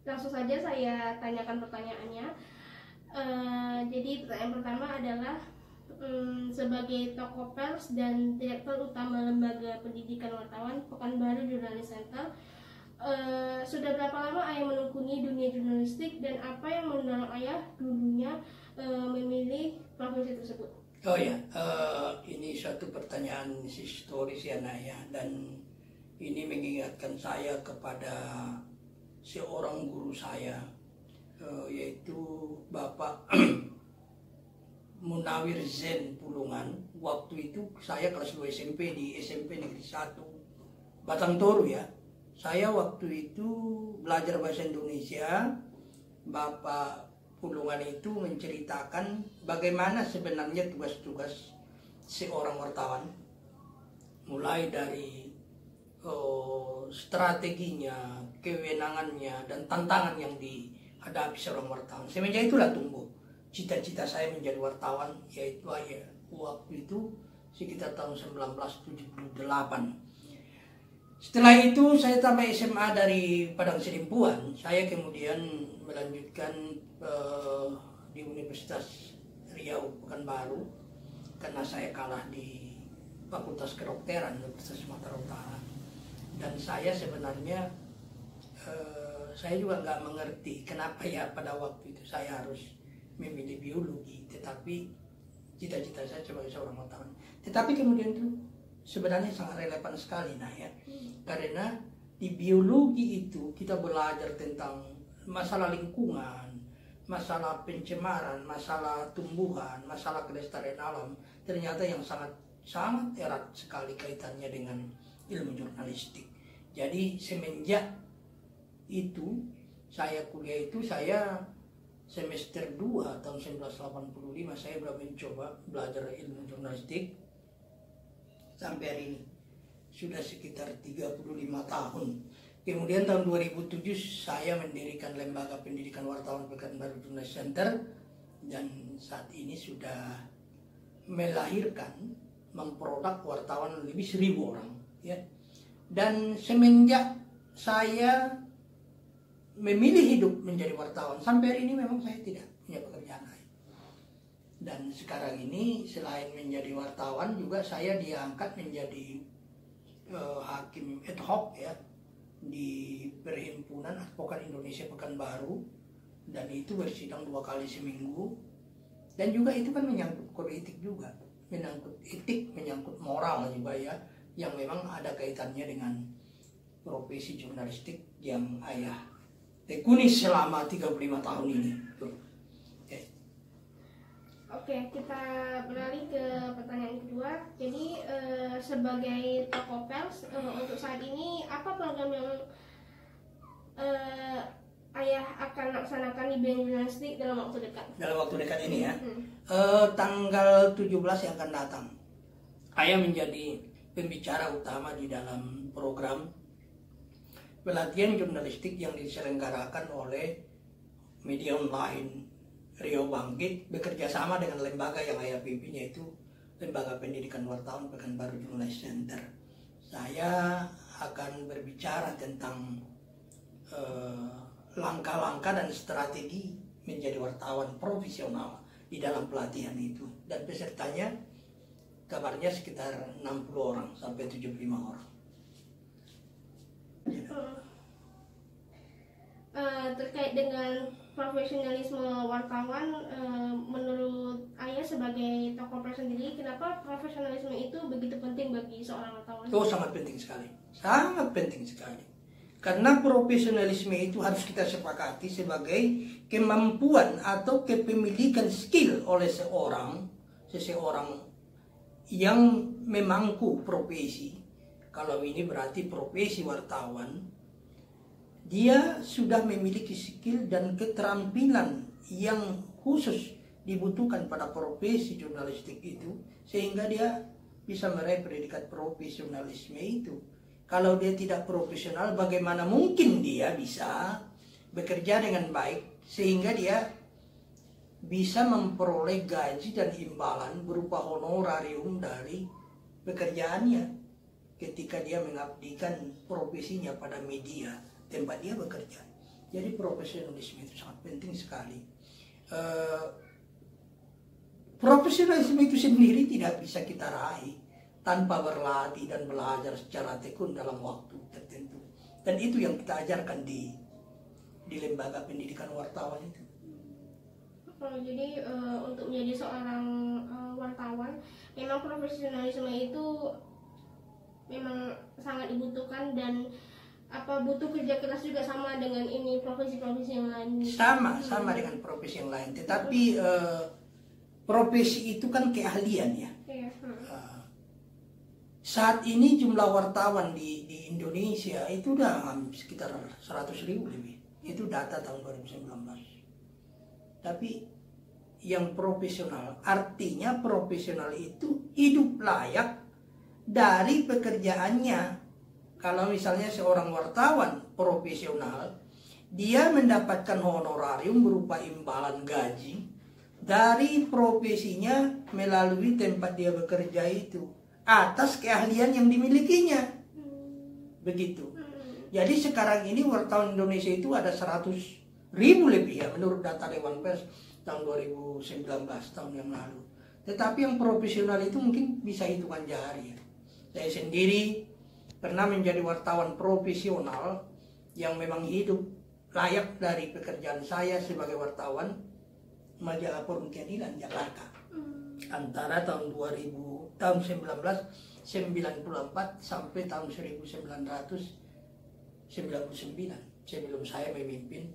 langsung saja saya tanyakan pertanyaannya. Jadi pertanyaan pertama adalah sebagai tokoh pers dan direktur utama lembaga pendidikan wartawan Pekanbaru Jurnalis Center, sudah berapa lama Ayah menekuni dunia jurnalistik dan apa yang mendorong Ayah dulunya memilih profesi tersebut? Oh ya, ini suatu pertanyaan historis ya Nak ya, dan ini mengingatkan saya kepada seorang guru saya, yaitu Bapak Munawir Zen Pulungan. Waktu itu saya kelas 2 SMP di SMP Negeri 1 Batang Toru ya. Saya waktu itu belajar bahasa Indonesia. Bapak Pulungan itu menceritakan bagaimana sebenarnya tugas-tugas seorang wartawan, mulai dari strateginya, kewenangannya, dan tantangan yang dihadapi seorang wartawan. Semenjak itulah tumbuh cita-cita saya menjadi wartawan, yaitu waktu itu sekitar tahun 1978. Setelah itu saya tamat SMA dari Padang Sidimpuan. Saya kemudian melanjutkan di Universitas Riau Pekanbaru karena saya kalah di Fakultas Kedokteran Universitas Sumatera Utara. Dan saya sebenarnya saya juga nggak mengerti kenapa ya pada waktu itu saya harus memilih biologi, tetapi cita-cita saya sebagai seorang wartawan. Tetapi kemudian itu sebenarnya sangat relevan sekali nah ya, karena di biologi itu kita belajar tentang masalah lingkungan, masalah pencemaran, masalah tumbuhan, masalah kelestarian alam, ternyata yang sangat erat sekali kaitannya dengan ilmu jurnalistik. Jadi semenjak itu saya kuliah itu, saya semester 2 tahun 1985 saya mencoba belajar ilmu jurnalistik. Sampai hari ini sudah sekitar 35 tahun. Kemudian tahun 2007 saya mendirikan Lembaga Pendidikan Wartawan Pekanbaru Jurnalis Center, dan saat ini sudah melahirkan, memproduk wartawan lebih 1000 orang ya. Dan semenjak saya memilih hidup menjadi wartawan, sampai hari ini memang saya tidak punya pekerjaan lain. Dan sekarang ini selain menjadi wartawan juga saya diangkat menjadi hakim ad hoc ya di Perhimpunan Advokat Indonesia Pekanbaru, dan itu bersidang 2 kali seminggu. Dan juga itu kan menyangkut kode etik juga, menyangkut etik, menyangkut moral juga ya, yang memang ada kaitannya dengan profesi jurnalistik yang Ayah tekuni selama 35 tahun ini. Oke, kita beralih ke pertanyaan kedua. Jadi sebagai tokoh pers, untuk saat ini apa program yang Ayah akan laksanakan di bidang jurnalistik dalam waktu dekat? Dalam waktu dekat ini ya, tanggal 17 yang akan datang, Ayah menjadi pembicara utama di dalam program pelatihan jurnalistik yang diselenggarakan oleh media online Riau Bangkit bekerja sama dengan lembaga yang Ayah pimpin, yaitu Lembaga Pendidikan Wartawan Pekanbaru Jurnalis Center. Saya akan berbicara tentang langkah-langkah dan strategi menjadi wartawan profesional di dalam pelatihan itu. Dan pesertanya kabarnya sekitar 60 orang sampai 75 orang. Terkait dengan profesionalisme wartawan, menurut Ayah sebagai tokoh pers sendiri, kenapa profesionalisme itu begitu penting bagi seorang wartawan? Oh, sangat penting sekali, sangat penting sekali. Karena profesionalisme itu harus kita sepakati sebagai kemampuan atau kepemilikan skill oleh seseorang yang memangku profesi. Kalau ini berarti profesi wartawan, dia sudah memiliki skill dan keterampilan yang khusus dibutuhkan pada profesi jurnalistik itu, sehingga dia bisa meraih predikat profesionalisme itu. Kalau dia tidak profesional, bagaimana mungkin dia bisa bekerja dengan baik sehingga dia bisa memperoleh gaji dan imbalan berupa honorarium dari pekerjaannya ketika dia mengabdikan profesinya pada media tempat dia bekerja. Jadi profesionalisme itu sangat penting sekali. Profesionalisme itu sendiri tidak bisa kita raih tanpa berlatih dan belajar secara tekun dalam waktu tertentu. Dan itu yang kita ajarkan di lembaga pendidikan wartawan itu. Jadi untuk menjadi seorang wartawan, memang profesionalisme itu memang sangat dibutuhkan, dan butuh kerja keras juga, sama dengan ini profesi-profesi yang lain. Sama dengan profesi yang lain. Tetapi profesi itu kan keahlian ya. Iya. Saat ini jumlah wartawan di Indonesia itu udah sekitar 100.000 lebih. Itu data tahun 2019. Tapi yang profesional, artinya profesional itu hidup layak dari pekerjaannya. Kalau misalnya seorang wartawan profesional, dia mendapatkan honorarium berupa imbalan gaji dari profesinya melalui tempat dia bekerja itu, atas keahlian yang dimilikinya. Begitu. Jadi sekarang ini wartawan Indonesia itu ada 100.000 lebih ya, menurut data Dewan Pers tahun 2019, tahun yang lalu. Tetapi yang profesional itu mungkin bisa hitungan jari ya. Saya sendiri pernah menjadi wartawan profesional yang memang hidup layak dari pekerjaan saya sebagai wartawan Majalah Forum Keadilan Jakarta. Antara tahun 1994 sampai tahun 1999, sebelum saya memimpin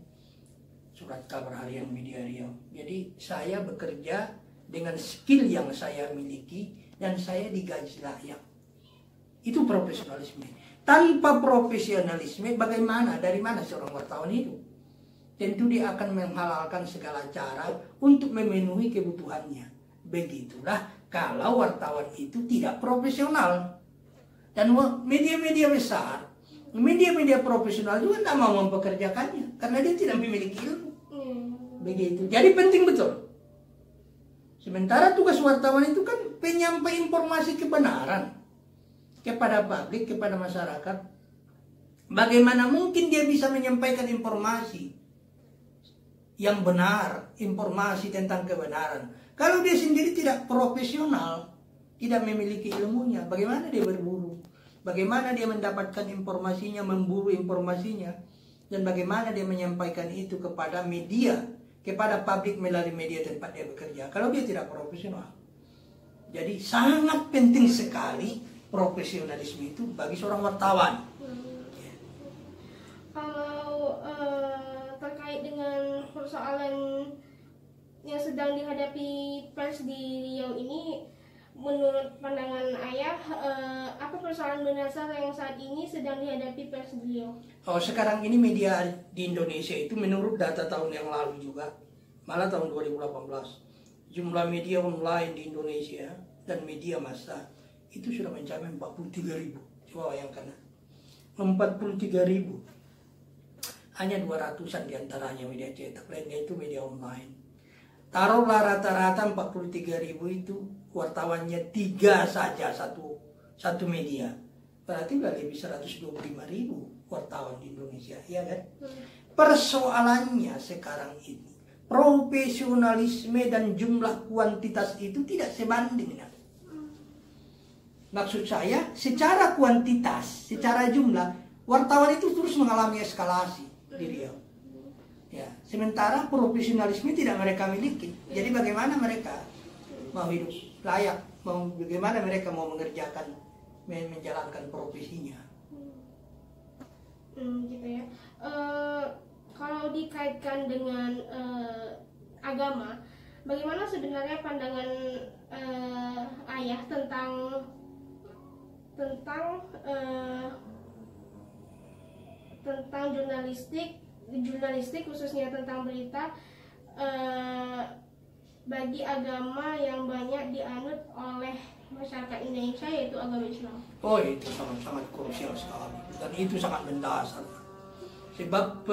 Surat Kabar Harian Media Riau. Jadi saya bekerja dengan skill yang saya miliki dan saya digaji layak. Itu profesionalisme. Tanpa profesionalisme bagaimana, dari mana seorang wartawan hidup? Tentu dia akan menghalalkan segala cara untuk memenuhi kebutuhannya. Begitulah kalau wartawan itu tidak profesional. Dan media-media besar, media-media profesional juga tidak mau mempekerjakannya karena dia tidak memiliki ilmu. Begitu. Jadi penting betul. Sementara tugas wartawan itu kan penyampai informasi kebenaran kepada publik, kepada masyarakat. Bagaimana mungkin dia bisa menyampaikan informasi yang benar, informasi tentang kebenaran, kalau dia sendiri tidak profesional, tidak memiliki ilmunya? Bagaimana dia berburu? Bagaimana dia mendapatkan informasinya, memburu informasinya, dan bagaimana dia menyampaikan itu kepada media, kepada publik melalui media tempat dia bekerja, kalau dia tidak profesional? Jadi sangat penting sekali profesionalisme itu bagi seorang wartawan. Kalau terkait dengan persoalan yang sedang dihadapi pers di Riau ini, menurut pandangan Ayah, apa persoalan mendasar yang saat ini sedang dihadapi pers di Riau? Sekarang ini media di Indonesia itu menurut data tahun yang lalu juga, malah tahun 2018, jumlah media online di Indonesia dan media massa itu sudah mencapai 43.000. Coba bayangkan, 43.000. Hanya 200-an diantaranya media cetak, lainnya itu media online. Taruhlah rata-rata 43.000 itu wartawannya 3 saja satu media. Berarti udah lebih 125.000 wartawan di Indonesia, ya kan? Persoalannya sekarang ini, profesionalisme dan jumlah kuantitas itu tidak sebanding. Maksud saya, secara kuantitas, secara jumlah, wartawan itu terus mengalami eskalasi di Riau. Ya, sementara profesionalisme tidak mereka miliki. Jadi bagaimana mereka mau hidup layak, bagaimana mereka mau menjalankan profesinya? Gitu ya. Kalau dikaitkan dengan agama, bagaimana sebenarnya pandangan Ayah tentang jurnalistik khususnya tentang berita bagi agama yang banyak dianut oleh masyarakat Indonesia, yaitu agama Islam? Itu sangat krusial sekali, dan itu sangat mendasar. Sebab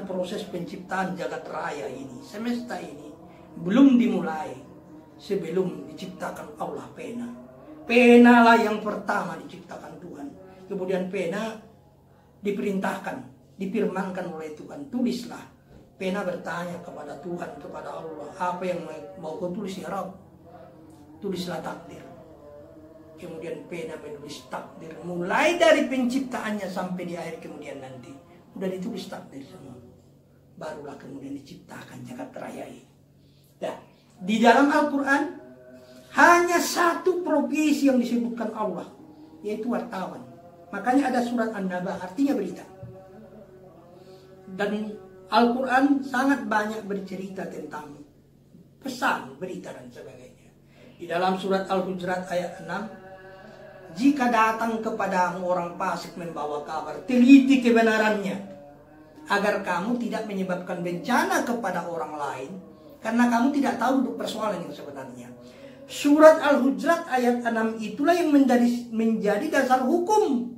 proses penciptaan jagat raya ini, semesta ini belum dimulai sebelum diciptakan Allah pena. Pena lah yang pertama diciptakan Tuhan. Kemudian pena diperintahkan difirmankan oleh Tuhan, tulislah. Pena bertanya kepada Tuhan, kepada Allah, apa yang mau kau tulis ya Rabb? Tulislah takdir. Kemudian pena menulis takdir, mulai dari penciptaannya sampai di akhir kemudian nanti. Udah ditulis takdir semua. Barulah kemudian diciptakan jagat raya ini. Nah, di dalam Al-Quran hanya satu profesi yang disebutkan Allah, yaitu wartawan. Makanya ada surat An-Naba, artinya berita. Dan Al-Quran sangat banyak bercerita tentang pesan, berita dan sebagainya. Di dalam surat Al-Hujurat ayat 6, jika datang kepadamu orang fasik membawa kabar, teliti kebenarannya, agar kamu tidak menyebabkan bencana kepada orang lain, karena kamu tidak tahu duduk persoalan yang sebenarnya. Surat Al-Hujurat ayat 6 itulah yang menjadi dasar hukum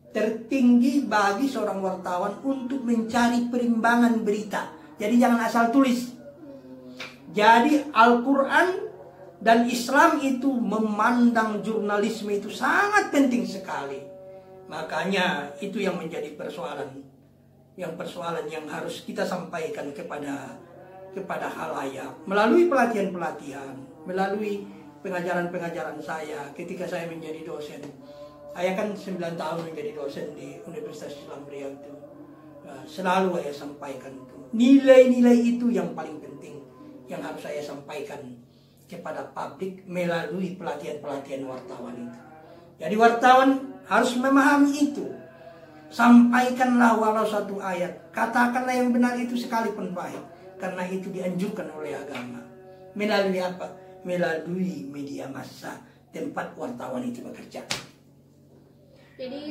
tertinggi bagi seorang wartawan untuk mencari perimbangan berita. Jadi jangan asal tulis. Jadi Al-Quran dan Islam itu memandang jurnalisme itu sangat penting sekali. Makanya itu yang menjadi persoalan yang harus kita sampaikan kepada halayak melalui pelatihan-pelatihan, melalui pengajaran-pengajaran saya ketika saya menjadi dosen. Saya kan 9 tahun menjadi dosen di Universitas Islam Riau itu. Selalu saya sampaikan itu. Nilai-nilai itu yang paling penting yang harus saya sampaikan kepada publik melalui pelatihan-pelatihan wartawan itu. Jadi wartawan harus memahami itu. Sampaikanlah walau satu ayat. Katakanlah yang benar itu sekalipun pahit. Karena itu dianjurkan oleh agama. Melalui apa? Melalui media massa tempat wartawan itu bekerja. Jadi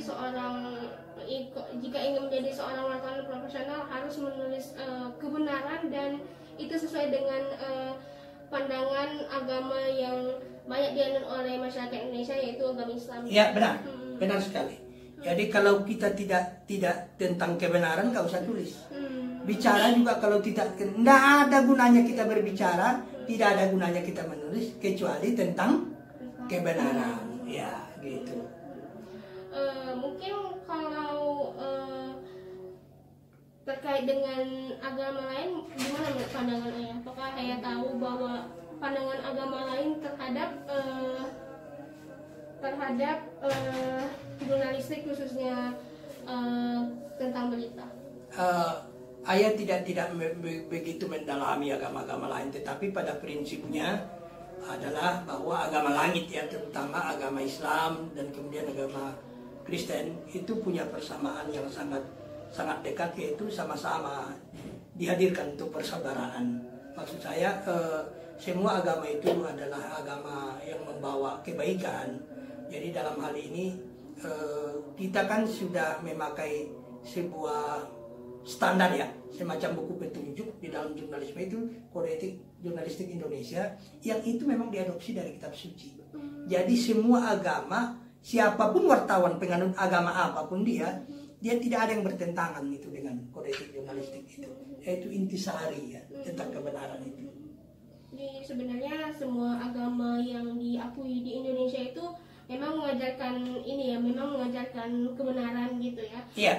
jika ingin menjadi seorang wartawan profesional harus menulis kebenaran dan itu sesuai dengan pandangan agama yang banyak dianut oleh masyarakat Indonesia, yaitu agama Islam. Ya benar, benar sekali. Jadi kalau kita tidak tentang kebenaran, nggak usah tulis. Bicara juga kalau tidak ada gunanya kita berbicara, tidak ada gunanya kita menulis kecuali tentang kebenaran. Ya gitu. Mungkin kalau terkait dengan agama lain, gimana menurut pandangan Ayah? Apakah Ayah tahu bahwa pandangan agama lain terhadap jurnalistik khususnya tentang berita? Ayah tidak begitu mendalami agama-agama lain, tetapi pada prinsipnya adalah bahwa agama langit ya, terutama agama Islam dan kemudian agama Kristen itu punya persamaan yang sangat dekat, yaitu sama-sama dihadirkan untuk persaudaraan. Maksud saya semua agama itu adalah agama yang membawa kebaikan. Jadi dalam hal ini kita kan sudah memakai sebuah standar ya, semacam buku petunjuk di dalam jurnalisme itu, Kode Etik Jurnalistik Indonesia, yang itu memang diadopsi dari kitab suci. Jadi semua agama, siapapun wartawan penganut agama apapun dia tidak ada yang bertentangan itu dengan Kode Etik Jurnalistik itu. Yaitu intisari ya, tentang kebenaran itu. Jadi sebenarnya semua agama yang diakui di Indonesia itu memang mengajarkan ini ya, memang mengajarkan kebenaran gitu ya. Iya.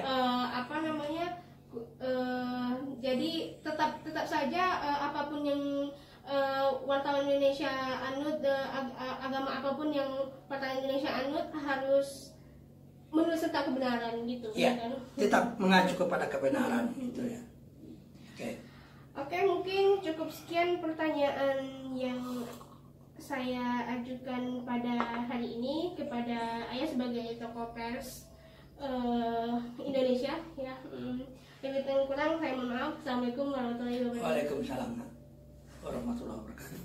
Jadi tetap saja apapun yang wartawan Indonesia anut, agama apapun yang wartawan Indonesia anut harus menulis tentang kebenaran gitu. Ya, kan? tetap mengacu kepada kebenaran gitu ya. Oke, mungkin cukup sekian pertanyaan yang saya ajukan pada hari ini kepada Ayah sebagai tokoh pers Indonesia ya. Lebih kurang saya mohon maaf. Assalamualaikum warahmatullahi wabarakatuh. Waalaikumsalam warahmatullahi wabarakatuh.